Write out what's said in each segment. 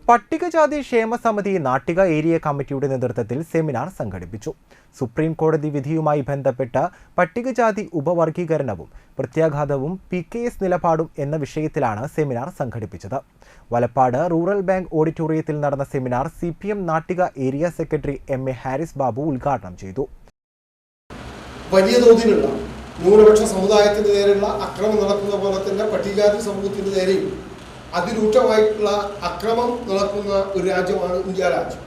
പട്ടികജാതി ക്ഷേമ സമിതി നാട്ടിക ഏരിയ കമ്മിറ്റിയുടെ നേതൃത്വത്തിൽ സെമിനാർ സംഘടിപ്പിച്ചു. സുപ്രീം കോടതി വിധിയുമായി ബന്ധപ്പെട്ട പട്ടികജാതി ഉപവർഗീകരണവും പ്രത്യാഘാതവും PKS നിലപാടും എന്ന വിഷയത്തിലാണ് സെമിനാർ സംഘടിപ്പിച്ചത്. വലപ്പാട് റൂറൽ ബാങ്ക് ഓഡിറ്റോറിയത്തിൽ നടന്ന seminar CPM Nattika area secretary MA Haris Babu ഉദ്ഘാടനം ചെയ്തു. വലിയ തോതിലുള്ള ന്യൂനപക്ഷ സമുദായത്തിന് നേരെയുള്ള അക്രമം നടക്കുന്ന പോലെ തന്നെ പട്ടികജാതി സമൂഹത്തിന് നേരെയും അതിരൂക്ഷമായിട്ടുള്ള അക്രമം നടക്കുന്ന ഒരു രാജ്യമാണ് ഇന്ത്യ രാജ്യം.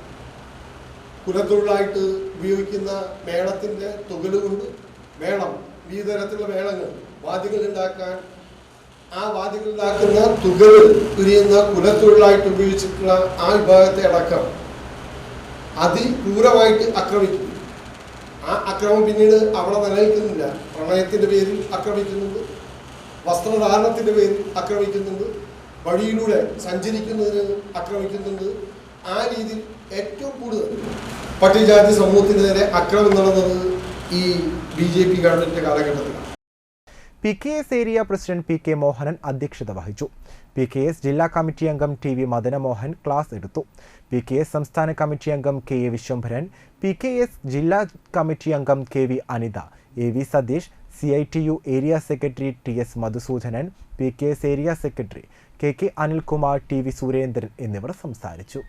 കുലത്തൊഴിലായിട്ട് ഉപയോഗിക്കുന്ന മേളത്തിൻ്റെ തുകലുകൊണ്ട് മേളം, വിവിധ തരത്തിലുള്ള മേളങ്ങൾ, വാദ്യങ്ങൾ ഉണ്ടാക്കാൻ ആ വാദ്യങ്ങൾ ഉണ്ടാക്കുന്ന തുകൽ ഉരിയുന്ന കുലത്തൊഴിലായിട്ട് ഉപയോഗിച്ചിട്ടുള്ള ആ വിഭാഗത്തെ അടക്കം അതിക്രൂരമായിട്ട് ആക്രമിക്കുന്നു. ആ അക്രമം പിന്നീട് അവിടെ നിലനിൽക്കുന്നില്ല. പ്രണയത്തിൻ്റെ പേരിൽ ആക്രമിക്കുന്നുണ്ട്, വസ്ത്രധാരണത്തിൻ്റെ പേരിൽ ആക്രമിക്കുന്നുണ്ട്, വഴിയിലൂടെ സഞ്ചരിക്കുന്നതിന് ആക്രമിക്കുന്നുണ്ട്. ആ രീതിയിൽ ഏറ്റവും കൂടുതൽ പട്ടികജാതി സമൂഹത്തിന് നേരെ അക്രമം നടന്നത് ഈ BJP ഗവൺമെന്റിന്റെ കാലഘട്ടത്തിലാണ്. PKS area president PK Mohanan അധ്യക്ഷത വഹിച്ചു. PKS ജില്ലാ കമ്മിറ്റി അംഗം TV മദനമോഹൻ ക്ലാസ് എടുത്തു. PKS സംസ്ഥാന കമ്മിറ്റി അംഗം KA വിശ്വംഭരൻ, PKS ജില്ലാ കമ്മിറ്റി അംഗം KV Anitha, AV Satheesh, CITU area secretary TS Madhusudanan, PKS area secretary KK Anilkumar, TV Surendran എന്നിവർ സംസാരിച്ചു.